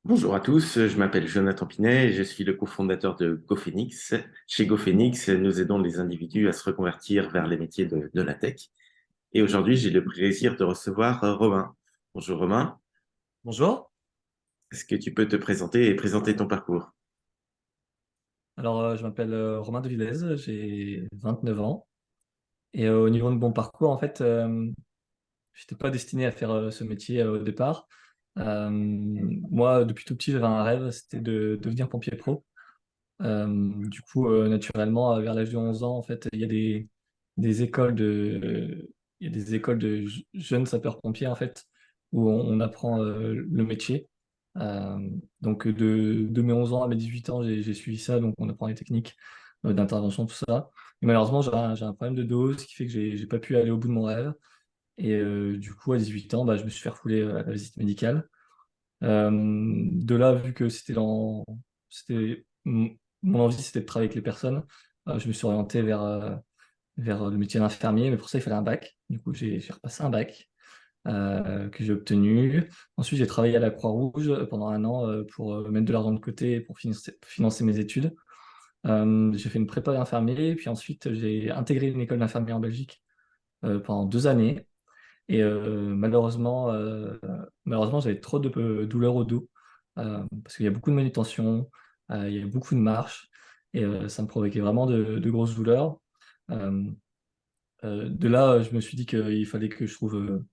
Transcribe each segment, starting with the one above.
Bonjour à tous, je m'appelle Jonathan Pinet et je suis le cofondateur de GoPhoenix. Chez GoPhoenix, nous aidons les individus à se reconvertir vers les métiers de la tech. Et aujourd'hui, j'ai le plaisir de recevoir Romain. Bonjour Romain, Bonjour. est-ce que tu peux te présenter et présenter ton parcours? Je m'appelle Romain de Villez, j'ai 29 ans. Au niveau de mon parcours, en fait, je n'étais pas destiné à faire ce métier au départ. Moi, depuis tout petit, j'avais un rêve, c'était de devenir pompier pro. Naturellement, vers l'âge de 11 ans, en fait, des écoles il y a des écoles de jeunes sapeurs-pompiers, en fait, où on apprend le métier. De mes 11 ans à mes 18 ans, j'ai suivi ça, donc on apprend les techniques d'intervention, tout ça. Et malheureusement, j'ai un problème de dos, ce qui fait que j'ai pas pu aller au bout de mon rêve. Du coup, à 18 ans, bah, je me suis fait refouler à la visite médicale. De là, vu que c'était mon envie, c'était de travailler avec les personnes, je me suis orienté vers le métier d'infirmier, mais pour ça, il fallait un bac. Du coup, j'ai repassé un bac que j'ai obtenu. Ensuite, j'ai travaillé à la Croix-Rouge pendant un an pour mettre de l'argent de côté pour financer mes études. J'ai fait une prépa d'infirmier, puis ensuite, j'ai intégré une école d'infirmier en Belgique pendant 2 années. Malheureusement, j'avais trop de douleurs au dos parce qu'il y a beaucoup de manutention, il y a beaucoup de marches ça me provoquait vraiment de grosses douleurs. Euh, de là, je me suis dit qu'il fallait que je trouve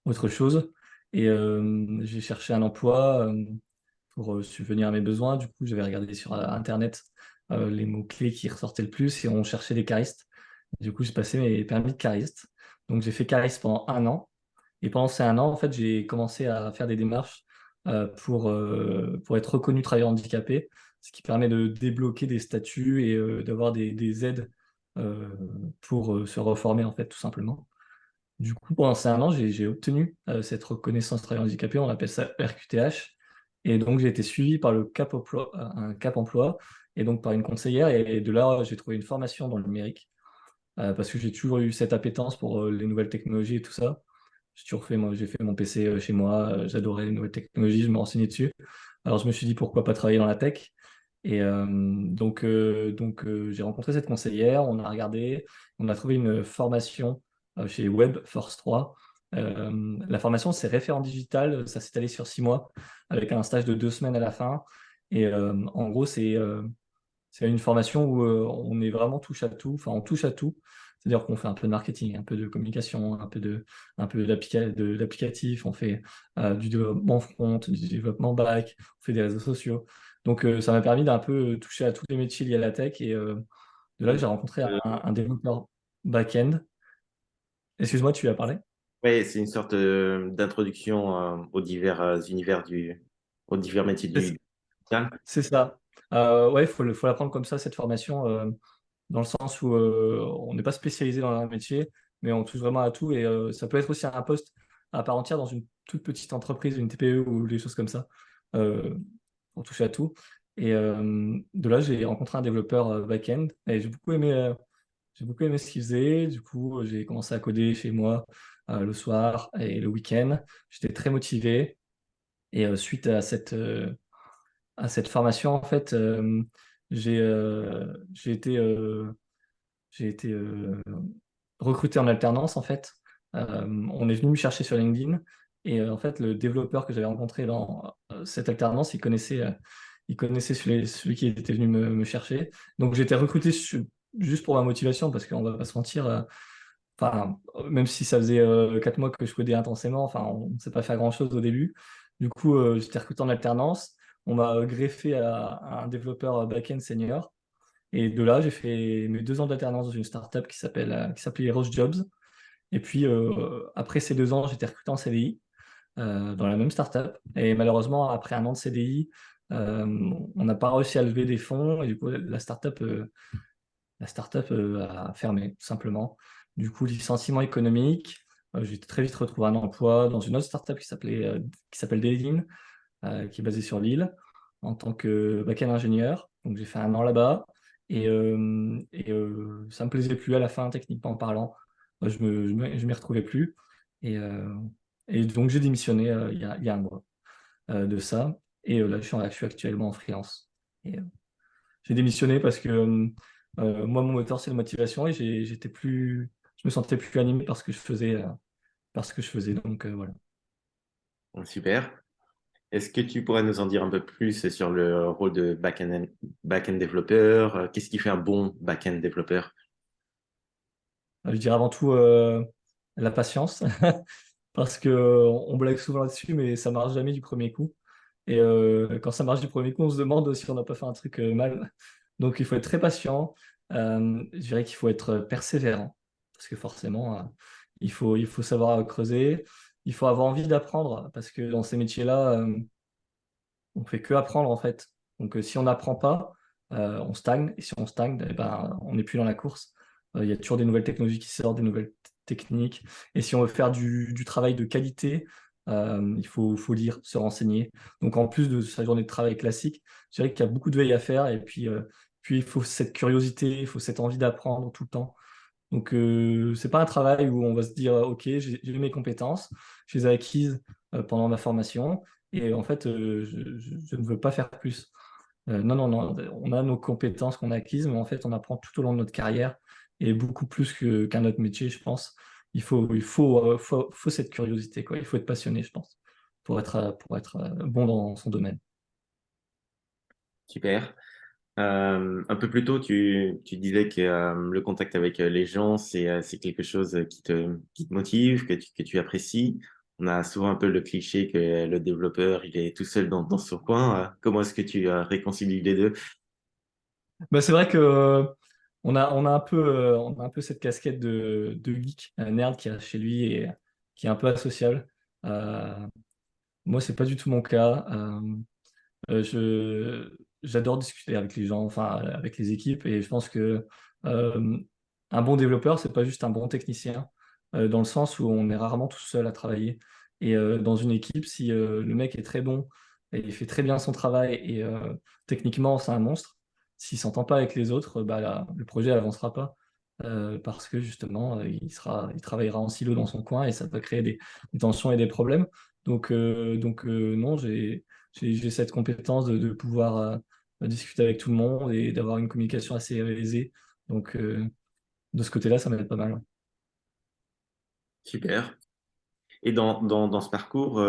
autre chose j'ai cherché un emploi pour subvenir à mes besoins. Du coup, j'avais regardé sur Internet les mots-clés qui ressortaient le plus et on cherchait des caristes. Du coup, j'ai passé mes permis de cariste. Donc, j'ai fait cariste pendant un an. Et pendant ces un an, en fait, j'ai commencé à faire des démarches pour être reconnu travailleur handicapé, ce qui permet de débloquer des statuts et d'avoir des aides euh, pour se reformer, en fait, tout simplement. Du coup, pendant ces un an, j'ai obtenu cette reconnaissance travailleur handicapé, on appelle ça RQTH. Et donc, j'ai été suivi par le Cap Emploi, un Cap Emploi, et donc par une conseillère. Et de là, j'ai trouvé une formation dans le numérique, parce que j'ai toujours eu cette appétence pour les nouvelles technologies et tout ça. J'ai fait mon PC chez moi, j'adorais les nouvelles technologies, je me renseignais dessus. Alors je me suis dit pourquoi pas travailler dans la tech. J'ai rencontré cette conseillère, on a regardé, on a trouvé une formation chez Webforce 3. La formation, c'est référent digital, ça s'est allé sur 6 mois, avec un stage de 2 semaines à la fin. En gros, c'est une formation où on est vraiment touche à tout, enfin on touche à tout. C'est-à-dire qu'on fait un peu de marketing, un peu de communication, de l'applicatif, on fait du développement front, du développement back, on fait des réseaux sociaux. Donc ça m'a permis d'un peu toucher à tous les métiers liés à la tech de là j'ai rencontré un développeur back-end. Excuse-moi, tu as parlé? Oui, c'est une sorte d'introduction aux divers univers aux divers métiers du C'est digital. c'est ça. Ouais, faut l'apprendre comme ça, cette formation. Dans le sens où on n'est pas spécialisé dans un métier, mais on touche vraiment à tout. Ça peut être aussi un poste à part entière dans une toute petite entreprise, une TPE ou des choses comme ça, euh, pour toucher à tout. De là, j'ai rencontré un développeur back-end et j'ai beaucoup aimé ce qu'il faisait. Du coup, j'ai commencé à coder chez moi le soir et le week-end. J'étais très motivé. Suite à cette formation, en fait, j'ai j'ai été j'ai été recruté en alternance en fait. On est venu me chercher sur LinkedIn en fait le développeur que j'avais rencontré dans cette alternance, il connaissait celui qui était venu me chercher. Donc j'ai été recruté juste pour ma motivation parce qu'on va pas se mentir. Enfin, même si ça faisait 4 mois que je codais intensément, enfin on ne sait pas faire grand-chose au début. Du coup, j'étais recruté en alternance. On m'a greffé à un développeur back-end senior. Et de là, j'ai fait mes 2 ans d'alternance dans une startup qui s'appelait Rose Jobs. Et puis, après ces 2 ans, j'étais recruté en CDI dans la même startup. Et malheureusement, après un an de CDI, euh, on n'a pas réussi à lever des fonds. Et du coup, la startup a fermé, tout simplement. Du coup, licenciement économique. J'ai très vite retrouvé un emploi dans une autre startup qui s'appelle Daylin, qui est basée sur Lille, en tant que back-end ingénieur. Donc j'ai fait un an là-bas ça me plaisait plus à la fin, techniquement parlant. Je m'y retrouvais plus. Et, euh, et donc j'ai démissionné il y a un mois de ça. Et là, je suis actuellement en freelance. Et, j'ai démissionné parce que moi, mon moteur, c'est la motivation et je me sentais plus animé par ce que je faisais, Donc, voilà. Super. Est-ce que tu pourrais nous en dire un peu plus sur le rôle de back-end développeur? Qu'est-ce qui fait un bon back-end développeur? Je dirais avant tout la patience, parce que on blague souvent là-dessus, mais ça marche jamais du premier coup. Et quand ça marche du premier coup, on se demande si on n'a pas fait un truc mal. Donc il faut être très patient. Je dirais qu'il faut être persévérant, parce que forcément, il faut savoir creuser. Il faut avoir envie d'apprendre, parce que dans ces métiers-là, on fait que apprendre en fait. Donc si on n'apprend pas, on stagne. Et si on stagne, eh ben, on n'est plus dans la course. Il y a toujours des nouvelles technologies qui sortent, des nouvelles techniques. Et si on veut faire du travail de qualité, il faut lire, se renseigner. Donc en plus de sa journée de travail classique, je dirais qu'il y a beaucoup de veille à faire. Et puis il faut cette curiosité, il faut cette envie d'apprendre tout le temps. Donc, c'est pas un travail où on va se dire, OK, j'ai mes compétences, je les ai acquises pendant ma formation, et en fait, je ne veux pas faire plus. Non, non, non, on a nos compétences qu'on a acquises, mais en fait, on apprend tout au long de notre carrière, et beaucoup plus qu'un autre métier, je pense. Faut cette curiosité, quoi. Il faut être passionné, je pense, pour être bon dans son domaine. Super. Un peu plus tôt, tu disais que le contact avec les gens, c'est quelque chose qui te motive, que tu apprécies. On a souvent un peu le cliché que le développeur, il est tout seul dans son coin. Comment est-ce que tu réconcilies les deux? Bah, c'est vrai que on a un peu cette casquette de geek, un nerd qui reste chez lui et qui est un peu asocial. Euh, Moi, c'est pas du tout mon cas. J'adore discuter avec les gens, enfin avec les équipes, et je pense que euh, un bon développeur, c'est pas juste un bon technicien, dans le sens où on est rarement tout seul à travailler. Et dans une équipe, si le mec est très bon et il fait très bien son travail et techniquement c'est un monstre, s'il s'entend pas avec les autres, bah, le projet avancera pas. Parce que justement, il travaillera en silo dans son coin et ça peut créer des tensions et des problèmes. Non, j'ai cette compétence de pouvoir discuter avec tout le monde et d'avoir une communication assez aisée. Donc, de ce côté-là, ça m'aide pas mal. Super. Et dans ce parcours,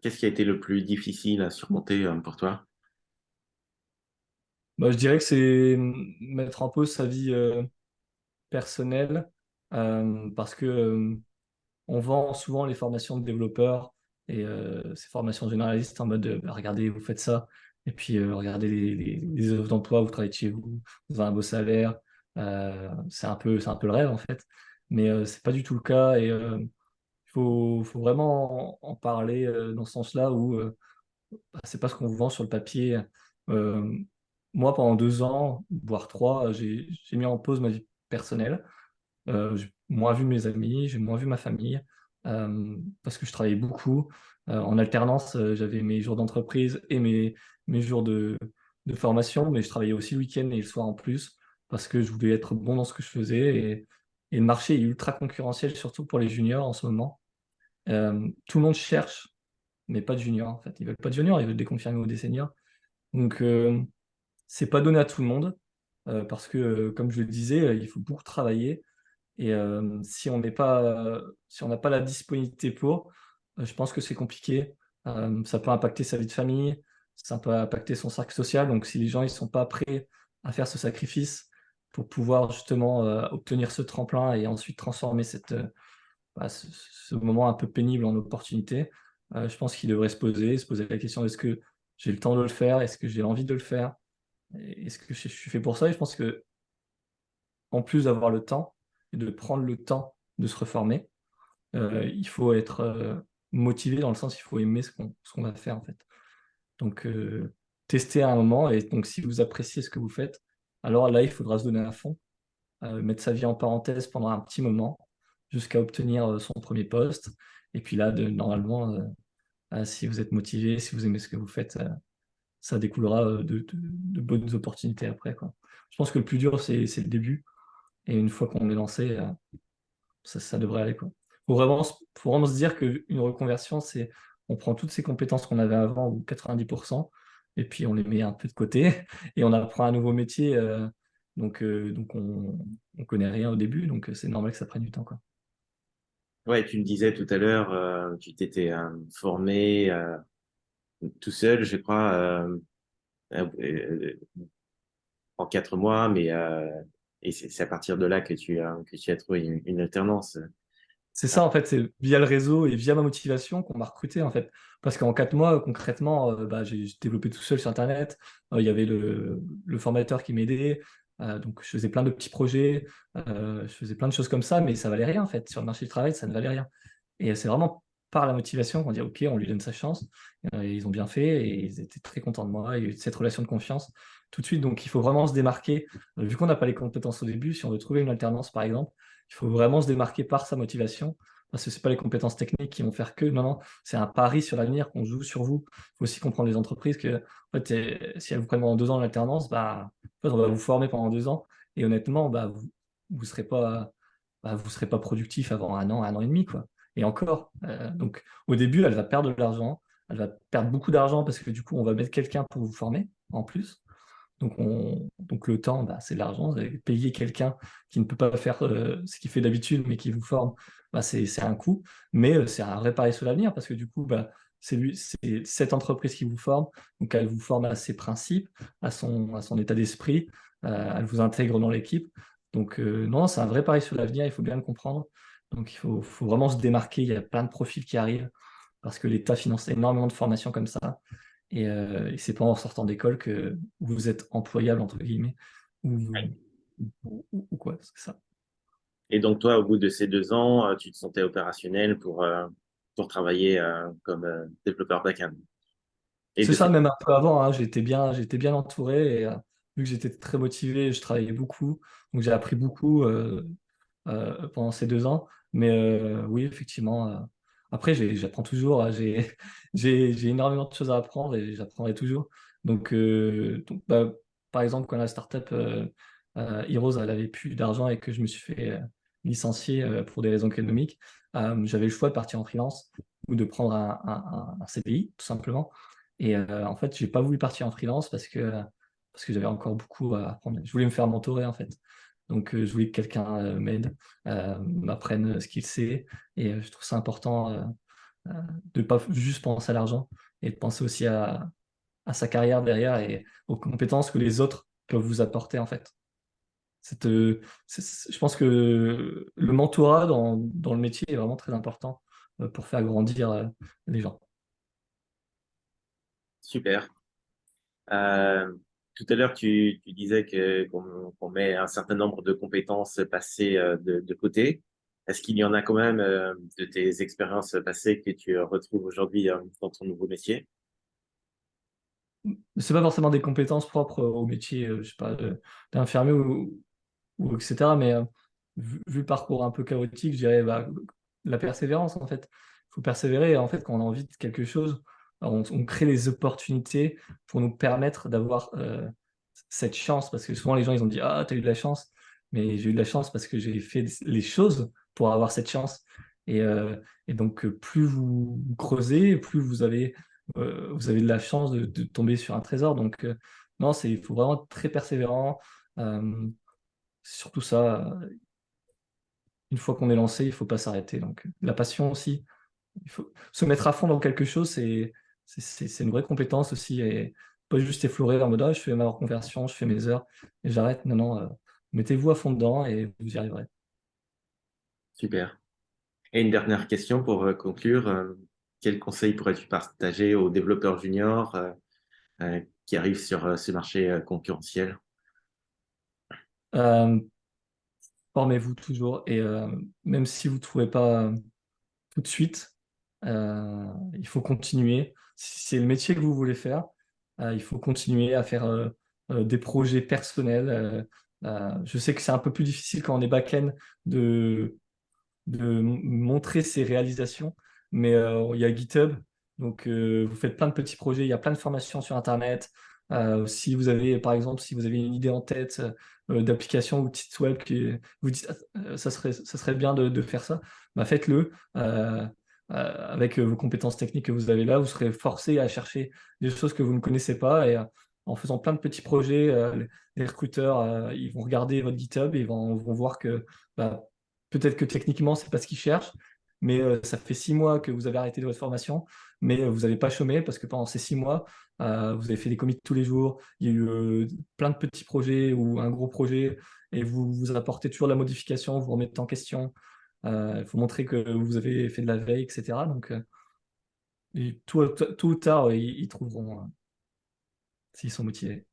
qu'est-ce qui a été le plus difficile à surmonter pour toi? Bah, je dirais que c'est mettre en pause sa vie personnelle, parce que on vend souvent les formations de développeurs et ces formations généralistes en mode bah, regardez, vous faites ça, et puis regardez les offres d'emploi, vous travaillez de chez vous, vous avez un beau salaire. C'est un peu le rêve en fait, mais c'est pas du tout le cas. Et faut vraiment en parler dans ce sens-là où bah, c'est pas ce qu'on vend sur le papier. Euh, Moi, pendant 2 ans, voire trois, j'ai mis en pause ma vie personnelle. J'ai moins vu mes amis, j'ai moins vu ma famille, parce que je travaillais beaucoup. En alternance, j'avais mes jours d'entreprise et mes jours de formation, mais je travaillais aussi le week-end et le soir en plus, parce que je voulais être bon dans ce que je faisais. Et le marché est ultra concurrentiel, surtout pour les juniors en ce moment. Tout le monde cherche, mais pas de juniors en fait. Ils veulent pas de juniors, ils veulent des confirmés ou des seniors. Donc, c'est pas donné à tout le monde, parce que, comme je le disais, il faut beaucoup travailler. Et si on n'a pas la disponibilité pour, je pense que c'est compliqué. Ça peut impacter sa vie de famille, ça peut impacter son cercle social. Donc, si les gens ils sont pas prêts à faire ce sacrifice pour pouvoir justement obtenir ce tremplin et ensuite transformer ce moment un peu pénible en opportunité, je pense qu'ils devraient se poser la question, est-ce que j'ai le temps de le faire? Est-ce que j'ai envie de le faire? Est-ce que je suis fait pour ça? Et je pense que en plus d'avoir le temps et de prendre le temps de se reformer, il faut être motivé dans le sens il faut aimer ce qu'on va faire en fait. Donc tester à un moment, et donc si vous appréciez ce que vous faites, alors là il faudra se donner à fond, mettre sa vie en parenthèse pendant un petit moment jusqu'à obtenir son premier poste. Et puis là, normalement, si vous êtes motivé, si vous aimez ce que vous faites, ça découlera de bonnes opportunités après, quoi. Je pense que le plus dur, c'est le début. Et une fois qu'on est lancé, ça devrait aller, quoi. Faut vraiment se dire qu'une reconversion, c'est on prend toutes ces compétences qu'on avait avant, ou 90%, et puis on les met un peu de côté, et on apprend un nouveau métier. Donc on connaît rien au début, donc c'est normal que ça prenne du temps, quoi. Ouais, tu me disais tout à l'heure, tu t'étais formé tout seul, je crois, en 4 mois, mais et c'est à partir de là que tu as trouvé une alternance. C'est Ah, ça, en fait, c'est via le réseau et via ma motivation qu'on m'a recruté, en fait. Parce qu'en 4 mois, concrètement, bah, j'ai développé tout seul sur Internet. Il y avait le formateur qui m'aidait. Donc, je faisais plein de petits projets. Je faisais plein de choses comme ça, mais ça valait rien, en fait. Sur le marché du travail, ça ne valait rien. Et c'est vraiment par la motivation qu'on dit, OK, on lui donne sa chance. Et ils ont bien fait et ils étaient très contents de moi. Il y a eu cette relation de confiance tout de suite. Donc, il faut vraiment se démarquer. Vu qu'on n'a pas les compétences au début, si on veut trouver une alternance, par exemple, il faut vraiment se démarquer par sa motivation, parce que ce n'est pas les compétences techniques qui vont faire que. Non, non, c'est un pari sur l'avenir qu'on joue sur vous. Il faut aussi comprendre les entreprises que, en fait, si elles vous prennent pendant 2 ans en alternance, bah, en fait, on va vous former pendant 2 ans. Et honnêtement, bah, vous ne serez pas, bah, vous serez pas productif avant un an et demi, quoi. Et encore. Donc, au début, elle va perdre de l'argent. Elle va perdre beaucoup d'argent parce que du coup, on va mettre quelqu'un pour vous former en plus. Donc le temps, bah, c'est de l'argent. Vous allez payer quelqu'un qui ne peut pas faire ce qu'il fait d'habitude, mais qui vous forme, bah, c'est un coût. Mais c'est un vrai pari sur l'avenir parce que du coup, bah, c'est cette entreprise qui vous forme. Donc elle vous forme à ses principes, à son état d'esprit, elle vous intègre dans l'équipe. Donc non, c'est un vrai pari sur l'avenir, il faut bien le comprendre. Donc il faut vraiment se démarquer. Il y a plein de profils qui arrivent parce que l'État finance énormément de formations comme ça. Et c'est pas en sortant d'école que vous êtes employable, entre guillemets, ou, ou quoi, c'est ça. et donc, toi, au bout de ces 2 ans, tu te sentais opérationnel pour travailler comme développeur back-end. Et C'est de ça, fait, même un peu avant, hein, j'étais bien entouré, et vu que j'étais très motivé, je travaillais beaucoup, donc j'ai appris beaucoup pendant ces 2 ans. Mais oui, effectivement, après, j'apprends toujours, hein, j'ai énormément de choses à apprendre et j'apprendrai toujours. Donc, bah, par exemple, quand la startup Heroes, elle avait plus d'argent et que je me suis fait licencier pour des raisons économiques, j'avais le choix de partir en freelance ou de prendre un CDI, tout simplement. Et en fait, j'ai pas voulu partir en freelance parce que j'avais encore beaucoup à apprendre. Je voulais me faire mentorer, en fait. Donc, je voulais que quelqu'un m'aide, m'apprenne ce qu'il sait. Et je trouve ça important de ne pas juste penser à l'argent et de penser aussi à sa carrière derrière et aux compétences que les autres peuvent vous apporter, en fait. Je pense que le mentorat dans le métier est vraiment très important pour faire grandir les gens. super. Euh, Tout à l'heure, tu disais qu'on met un certain nombre de compétences passées de côté. Est-ce qu'il y en a quand même de tes expériences passées que tu retrouves aujourd'hui dans ton nouveau métier? C'est pas forcément des compétences propres au métier, je sais pas, d'infirmier ou etc. Mais vu le parcours un peu chaotique, je dirais bah, la persévérance, en fait. Il faut persévérer. Et en fait, quand on a envie de quelque chose, on crée les opportunités pour nous permettre d'avoir cette chance. Parce que souvent, les gens, ils ont dit, ah, t'as eu de la chance. Mais j'ai eu de la chance parce que j'ai fait les choses pour avoir cette chance. Et donc, plus vous creusez, plus vous avez de la chance de tomber sur un trésor. Donc, non, il faut vraiment être très persévérant. Euh, c'est surtout ça, une fois qu'on est lancé, il ne faut pas s'arrêter. Donc, la passion aussi, il faut se mettre à fond dans quelque chose, c'est une vraie compétence aussi. Et pas juste effleurer en mode ah, je fais ma reconversion, je fais mes heures et j'arrête. Non, non, mettez-vous à fond dedans et vous y arriverez. Super. Et une dernière question pour conclure. Quel conseil pourrais-tu partager aux développeurs juniors qui arrivent sur ce marché concurrentiel? Euh, Formez-vous toujours et même si vous ne trouvez pas tout de suite, il faut continuer. Si c'est le métier que vous voulez faire, il faut continuer à faire des projets personnels. Je sais que c'est un peu plus difficile quand on est back-end de, de montrer ses réalisations, mais il y a GitHub, donc vous faites plein de petits projets, il y a plein de formations sur Internet. Si vous avez, par exemple, si vous avez une idée en tête d'application ou de site web que vous dites ça serait bien de faire ça, bah faites-le. avec vos compétences techniques que vous avez là, vous serez forcé à chercher des choses que vous ne connaissez pas et en faisant plein de petits projets, les recruteurs, ils vont regarder votre GitHub et ils vont voir que bah, peut-être que techniquement, c'est pas ce qu'ils cherchent, mais ça fait 6 mois que vous avez arrêté de votre formation, mais vous n'avez pas chômé parce que pendant ces 6 mois, vous avez fait des commits tous les jours, il y a eu plein de petits projets ou un gros projet et vous apportez toujours la modification, vous remettez en question. Il faut montrer que vous avez fait de la veille, etc. Donc, et tout ou tard, ils trouveront s'ils sont motivés.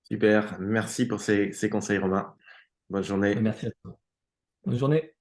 Super, merci pour ces conseils, Romain. Bonne journée. Merci à toi. Bonne journée.